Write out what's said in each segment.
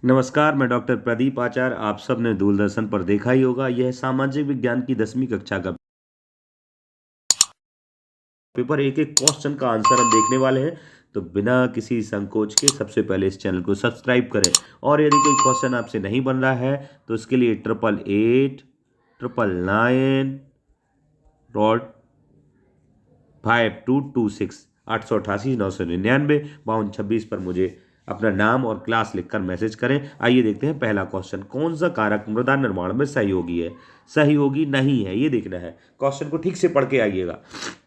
नमस्कार, मैं डॉक्टर प्रदीप आचार्य। आप सब ने दूरदर्शन पर देखा ही होगा, यह सामाजिक विज्ञान की 10वीं कक्षा का पेपर। एक एक क्वेश्चन का आंसर हम देखने वाले हैं, तो बिना किसी संकोच के सबसे पहले इस चैनल को सब्सक्राइब करें। और यदि कोई क्वेश्चन आपसे नहीं बन रहा है तो उसके लिए 888 999 डॉट 5226 888 999 5226 पर मुझे अपना नाम और क्लास लिखकर मैसेज करें। आइए देखते हैं पहला क्वेश्चन। कौन सा कारक मृदा निर्माण में सहयोगी है? सहयोगी नहीं है, ये देखना है। क्वेश्चन को ठीक से पढ़ के आइएगा,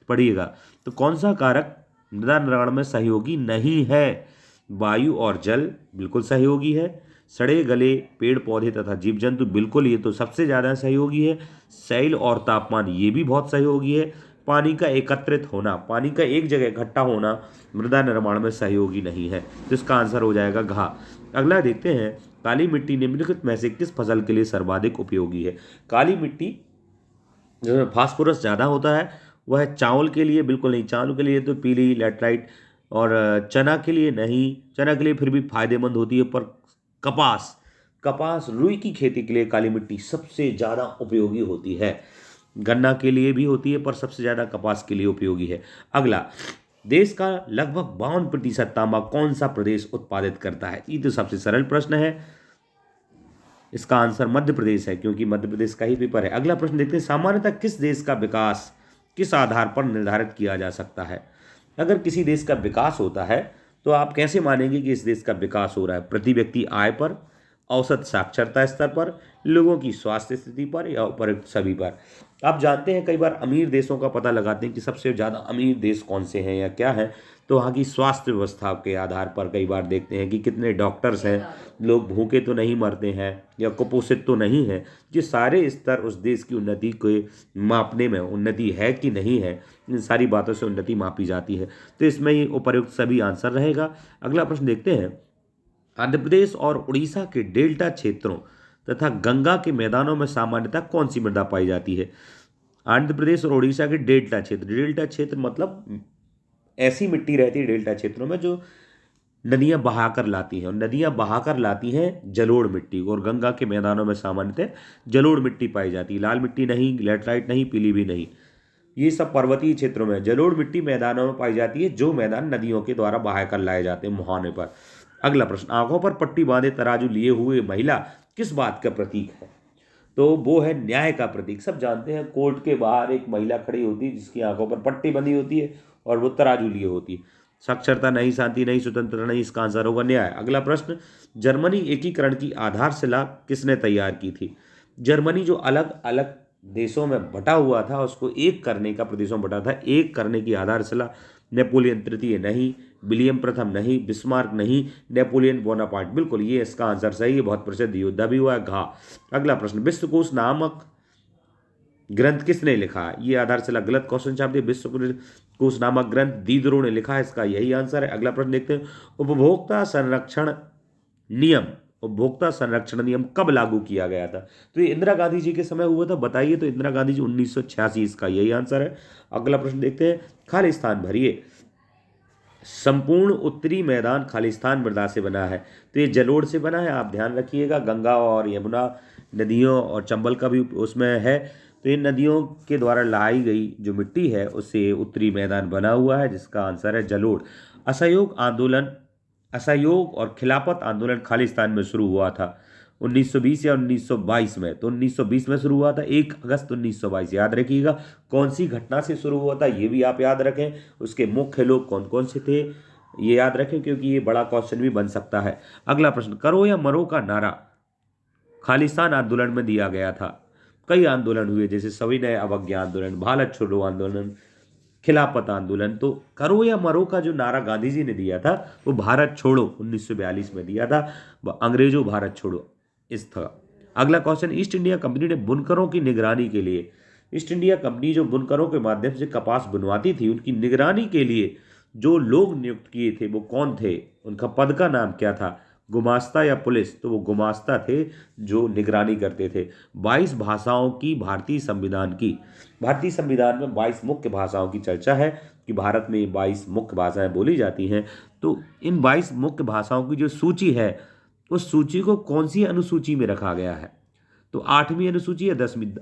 पढ़िएगा। तो कौन सा कारक मृदा निर्माण में सहयोगी नहीं है? वायु और जल बिल्कुल सहयोगी है। सड़े गले पेड़ पौधे तथा जीव जंतु बिल्कुल, ये तो सबसे ज़्यादा सहयोगी है। शैल और तापमान ये भी बहुत सहयोगी है। पानी का एकत्रित होना, पानी का एक जगह इकट्ठा होना मृदा निर्माण में सहयोगी नहीं है, तो इसका आंसर हो जाएगा घा। अगला देखते हैं, काली मिट्टी निम्नलिखित में से किस फसल के लिए सर्वाधिक उपयोगी है? काली मिट्टी जिसमें फास्फोरस ज़्यादा होता है वह चावल के लिए बिल्कुल नहीं। चावल के लिए तो पीली लैटराइट, और चना के लिए नहीं। चना के लिए फिर भी फायदेमंद होती है, पर कपास कपास रुई की खेती के लिए काली मिट्टी सबसे ज़्यादा उपयोगी होती है। गन्ना के लिए भी होती है, पर सबसे ज़्यादा कपास के लिए उपयोगी है। अगला, देश का लगभग 52% तांबा कौन सा प्रदेश उत्पादित करता है? ये तो सबसे सरल प्रश्न है, इसका आंसर मध्य प्रदेश है, क्योंकि मध्य प्रदेश का ही पेपर है। अगला प्रश्न देखते हैं, सामान्यतः किस देश का विकास किस आधार पर निर्धारित किया जा सकता है? अगर किसी देश का विकास होता है तो आप कैसे मानेंगे कि इस देश का विकास हो रहा है? प्रति व्यक्ति आय पर, औसत साक्षरता स्तर पर, लोगों की स्वास्थ्य स्थिति पर, या उपरोक्त सभी पर? आप जानते हैं, कई बार अमीर देशों का पता लगाते हैं कि सबसे ज़्यादा अमीर देश कौन से हैं या क्या है, तो वहाँ की स्वास्थ्य व्यवस्था के आधार पर कई बार देखते हैं कि कितने डॉक्टर्स हैं, लोग भूखे तो नहीं मरते हैं या कुपोषित तो नहीं है। ये सारे स्तर उस देश की उन्नति को मापने में, उन्नति है कि नहीं है, इन सारी बातों से उन्नति मापी जाती है। तो इसमें ये उपर्युक्त सभी आंसर रहेगा। अगला प्रश्न देखते हैं, आंध्र प्रदेश और उड़ीसा के डेल्टा क्षेत्रों तथा गंगा के मैदानों में सामान्यतः कौन सी मृदा पाई जाती है? आंध्र प्रदेश और उड़ीसा के डेल्टा क्षेत्र मतलब ऐसी मिट्टी रहती है डेल्टा क्षेत्रों में जो नदियां बहाकर लाती हैं, और नदियां बहाकर लाती हैं जलोढ़ मिट्टी को, और गंगा के मैदानों में सामान्यतः जलोढ़ मिट्टी पाई जाती है। लाल मिट्टी नहीं, लैटराइट नहीं, पीली भी नहीं। ये सब पर्वतीय क्षेत्रों में जलोढ़ मिट्टी मैदानों में पाई जाती है, जो मैदान नदियों के द्वारा बहाकर लाए जाते हैं मुहाने पर। अगला प्रश्न, आंखों पर पट्टी बांधे तराजू लिए हुए महिला किस बात का प्रतीक है? तो वो है न्याय का प्रतीक। सब जानते हैं, कोर्ट के बाहर एक महिला खड़ी होती है जिसकी आंखों पर पट्टी बंधी होती है और वो तराजू लिए होती है। साक्षरता नहीं, शांति नहीं, स्वतंत्रता नहीं, इसका आंसर होगा न्याय। अगला प्रश्न, जर्मनी एकीकरण की आधारशिला किसने तैयार की थी? जर्मनी जो अलग अलग देशों में बटा हुआ था, उसको एक करने का, प्रदेशों में बटा था, एक करने की आधारशिला नेपोलियन तृतीय नहीं, विलियम प्रथम नहीं, बिस्मार्क नहीं, नेपोलियन बोनापार्ट बिल्कुल, ये इसका आंसर सही है। बहुत प्रसिद्ध युद्ध भी हुआ है, घा। अगला प्रश्न, विश्वकोश नामक ग्रंथ किसने लिखा है? ये आधारशिला गलत क्वेश्चन छाप दिया। विश्वकोश नामक ग्रंथ दीदरों ने लिखा है, इसका यही आंसर है। अगला प्रश्न देखते हैं, नियम उपभोक्ता संरक्षण नियम कब लागू किया गया था? तो ये इंदिरा गांधी जी के समय हुआ था, बताइए। तो इंदिरा गांधी जी 1986, इसका यही आंसर है। अगला प्रश्न देखते हैं, खालिस्तान भरिए संपूर्ण उत्तरी मैदान खालिस्तान मृदा से बना है, तो ये जलोढ़ से बना है, आप ध्यान रखिएगा। गंगा और यमुना नदियों और चंबल का भी उसमें है, तो इन नदियों के द्वारा लाई गई जो मिट्टी है उससे उत्तरी मैदान बना हुआ है, जिसका आंसर है जलोढ़। असहयोग और खिलाफत आंदोलन खालिस्तान में शुरू हुआ था 1920 या 1922 में? तो 1920 में शुरू हुआ था, 1 अगस्त 1922, याद रखिएगा। कौन सी घटना से शुरू हुआ था ये भी आप याद रखें। उसके मुख्य लोग कौन कौन से थे ये याद रखें, क्योंकि ये बड़ा क्वेश्चन भी बन सकता है। अगला प्रश्न, करो या मरो का नारा खालिस्तान आंदोलन में दिया गया था। कई आंदोलन हुए, जैसे सविनय अवज्ञा आंदोलन, भारत छोड़ो आंदोलन, खिलाफत आंदोलन। तो करो या मरो का जो नारा गांधी जी ने दिया था वो भारत छोड़ो 1942 में दिया था, अंग्रेजों भारत छोड़ो इस था। अगला क्वेश्चन, ईस्ट इंडिया कंपनी ने बुनकरों की निगरानी के लिए, ईस्ट इंडिया कंपनी जो बुनकरों के माध्यम से कपास बुनवाती थी, उनकी निगरानी के लिए जो लोग नियुक्त किए थे वो कौन थे? उनका पद का नाम क्या था? गुमास्ता या पुलिस? तो वो गुमास्ता थे जो निगरानी करते थे। 22 भाषाओं की भारतीय संविधान में 22 मुख्य भाषाओं की चर्चा है कि भारत में 22 मुख्य भाषाएं बोली जाती हैं। तो इन 22 मुख्य भाषाओं की जो सूची है उस सूची को कौन सी अनुसूची में रखा गया है? तो 8वीं अनुसूची या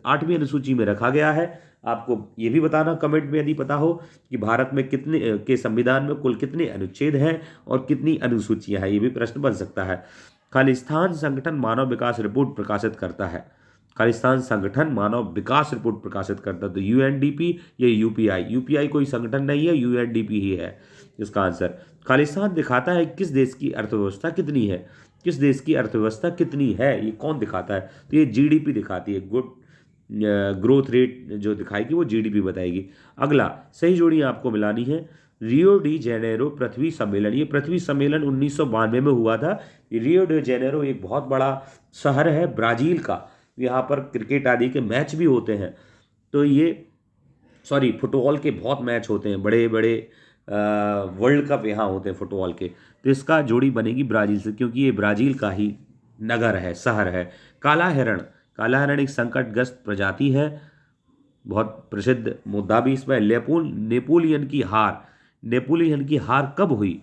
8वीं अनुसूची में रखा गया है। आपको ये भी बताना कमेंट में यदि पता हो कि भारत में कितने के संविधान में कुल कितने अनुच्छेद हैं और कितनी अनुसूचियां हैं, ये भी प्रश्न बन सकता है। खालिस्तान संगठन मानव विकास रिपोर्ट प्रकाशित करता है। खालिस्तान संगठन मानव विकास रिपोर्ट प्रकाशित करता है, तो यूएनडीपी या यूपीआई? यूपीआई कोई संगठन नहीं है, यूएनडीपी ही है इसका आंसर। खालिस्तान दिखाता है किस देश की अर्थव्यवस्था कितनी है, किस देश की अर्थव्यवस्था कितनी है, ये कौन दिखाता है? तो ये जीडीपी दिखाती है, गुड ग्रोथ रेट जो दिखाएगी वो जीडीपी बताएगी। अगला सही जोड़ी आपको मिलानी है। रियो डी जेनेरो पृथ्वी सम्मेलन, ये पृथ्वी सम्मेलन 1992 में हुआ था। रियो डी जेनेरो एक बहुत बड़ा शहर है ब्राज़ील का, यहाँ पर क्रिकेट आदि के मैच भी होते हैं। तो ये फुटबॉल के बहुत मैच होते हैं, बड़े बड़े वर्ल्ड कप यहाँ होते हैं फुटबॉल के। तो इसका जोड़ी बनेगी ब्राज़ील से, क्योंकि ये ब्राज़ील का ही नगर है, शहर है। काला हिरण, काला हिरण एक संकटग्रस्त प्रजाति है, बहुत प्रसिद्ध मुद्दा भी इसमें। नेपोलियन की हार कब हुई,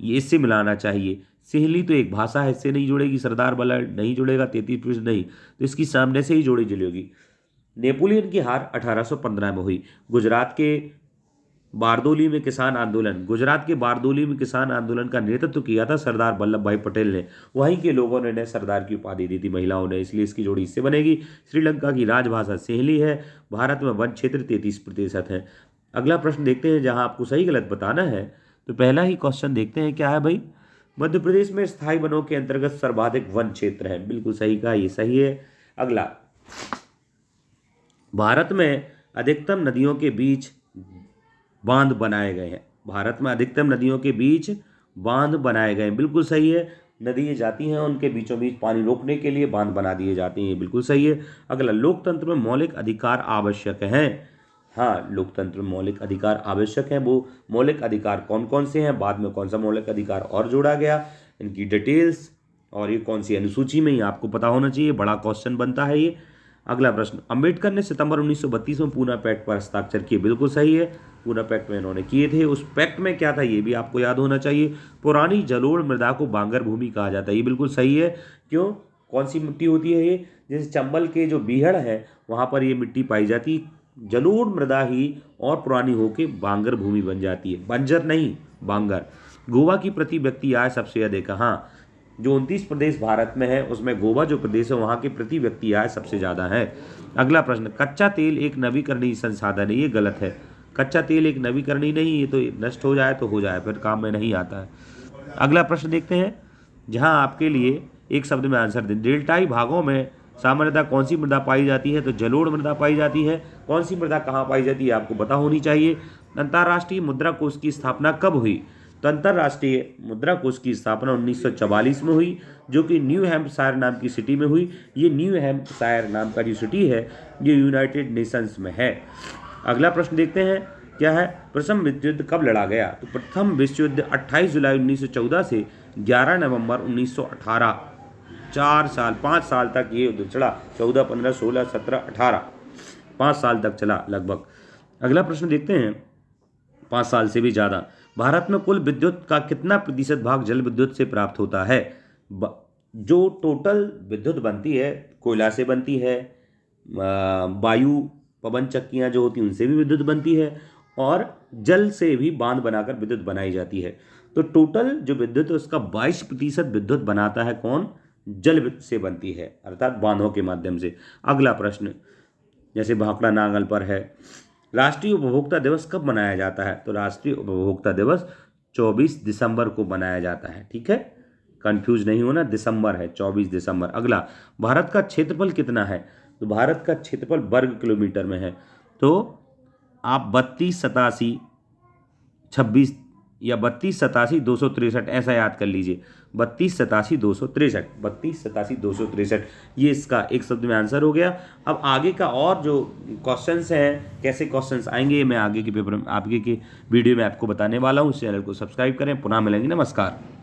ये इससे मिलाना चाहिए। सिहली तो एक भाषा है, इससे नहीं जुड़ेगी। सरदार बल्लभ नहीं जुड़ेगा, 33% नहीं, तो इसकी सामने से ही जोड़ी जुड़ेगी। नेपोलियन की हार 1815 में हुई। गुजरात के बारदोली में किसान आंदोलन का नेतृत्व किया था सरदार वल्लभ भाई पटेल ने। वहीं के लोगों ने सरदार की उपाधि दी थी महिलाओं ने, इसलिए इसकी जोड़ी इससे बनेगी। श्रीलंका की राजभाषा सिहली है। भारत में वन क्षेत्र 33% है। अगला प्रश्न देखते हैं, जहां आपको सही गलत बताना है। तो पहला ही क्वेश्चन देखते हैं, क्या है भाई? मध्य प्रदेश में स्थायी वनों के अंतर्गत सर्वाधिक वन क्षेत्र है। बिल्कुल सही कहा, ये सही है। अगला, भारत में अधिकतम नदियों के बीच बांध बनाए गए हैं। भारत में अधिकतम नदियों के बीच बांध बनाए गए हैं, बिल्कुल सही है। नदियाँ जाती हैं, उनके बीचों बीच पानी रोकने के लिए बांध बना दिए जाते हैं, बिल्कुल सही है। अगला, लोकतंत्र में मौलिक अधिकार आवश्यक हैं। हाँ, लोकतंत्र में मौलिक अधिकार आवश्यक हैं। वो मौलिक अधिकार कौन कौन से हैं, बाद में कौन सा मौलिक अधिकार और जोड़ा गया, इनकी डिटेल्स और ये कौन सी अनुसूची में, ये आपको पता होना चाहिए। बड़ा क्वेश्चन बनता है ये। अगला प्रश्न, अंबेडकर ने सितंबर 1932 में पूना पैक्ट पर हस्ताक्षर किए। बिल्कुल सही है, पूना पैक्ट में इन्होंने किए थे। उस पैक्ट में क्या था, ये भी आपको याद होना चाहिए। पुरानी जलोढ़ मृदा को बांगर भूमि कहा जाता है, ये बिल्कुल सही है। क्यों? कौन सी मिट्टी होती है ये? जैसे चंबल के जो बीहड़ है वहाँ पर ये मिट्टी पाई जाती, जलोढ़ मृदा ही और पुरानी होके बांगर भूमि बन जाती है, बंजर नहीं, बांगर। गोवा की प्रति व्यक्ति आय सबसे अधिक है। हाँ, जो 29 प्रदेश भारत में है उसमें गोवा जो प्रदेश है वहाँ के प्रति व्यक्ति आय सबसे ज़्यादा है। अगला प्रश्न, कच्चा तेल एक नवीकरणीय संसाधन है। ये गलत है, कच्चा तेल एक नवीकरणीय नहीं, ये तो नष्ट हो जाए तो हो जाए, फिर काम में नहीं आता है। अगला प्रश्न देखते हैं, जहाँ आपके लिए एक शब्द में आंसर दें। डेल्टाई भागों में सामान्यतः कौन सी मृदा पाई जाती है? तो जलोढ़ मृदा पाई जाती है। कौन सी मृदा कहाँ पाई जाती है आपको पता होनी चाहिए। अंतर्राष्ट्रीय मुद्रा कोष की स्थापना कब हुई? तो अंतर्राष्ट्रीय मुद्रा कोष की स्थापना 1944 में हुई, जो कि न्यू हैम्पशायर नाम की सिटी में हुई। ये न्यू हैम्पशायर नाम का जो सिटी है ये यूनाइटेड नेशंस में है। अगला प्रश्न देखते हैं, क्या है? प्रथम विश्व युद्ध कब लड़ा गया? तो प्रथम विश्व युद्ध 28 जुलाई 1914 से 11 नवंबर 1918, 5 साल तक ये युद्ध चला। 14, 15, 16, 17, 18, 5 साल तक चला लगभग। अगला प्रश्न देखते हैं, 5 साल से भी ज़्यादा। भारत में कुल विद्युत का कितना प्रतिशत भाग जल विद्युत से प्राप्त होता है? जो टोटल विद्युत बनती है कोयला से बनती है, वायु पवन चक्कियाँ जो होती हैं उनसे भी विद्युत बनती है, और जल से भी बांध बनाकर विद्युत बनाई जाती है। तो टोटल जो विद्युत है उसका 22% विद्युत बनाता है कौन? जल से बनती है, अर्थात बांधों के माध्यम से। अगला प्रश्न, जैसे भाखड़ा नांगल पर है, राष्ट्रीय उपभोक्ता दिवस कब मनाया जाता है? तो राष्ट्रीय उपभोक्ता दिवस 24 दिसंबर को मनाया जाता है। ठीक है, कंफ्यूज नहीं होना, दिसंबर है, 24 दिसंबर। अगला, भारत का क्षेत्रफल कितना है? तो भारत का क्षेत्रफल वर्ग किलोमीटर में है। तो आप 3287 ऐसा याद कर लीजिए, 3287 ये इसका एक शब्द में आंसर हो गया। अब आगे का और जो क्वेश्चंस हैं, कैसे क्वेश्चंस आएंगे, मैं आगे के पेपर में, आगे के वीडियो में आपको बताने वाला हूँ। इस चैनल को सब्सक्राइब करें। पुनः मिलेंगे, नमस्कार।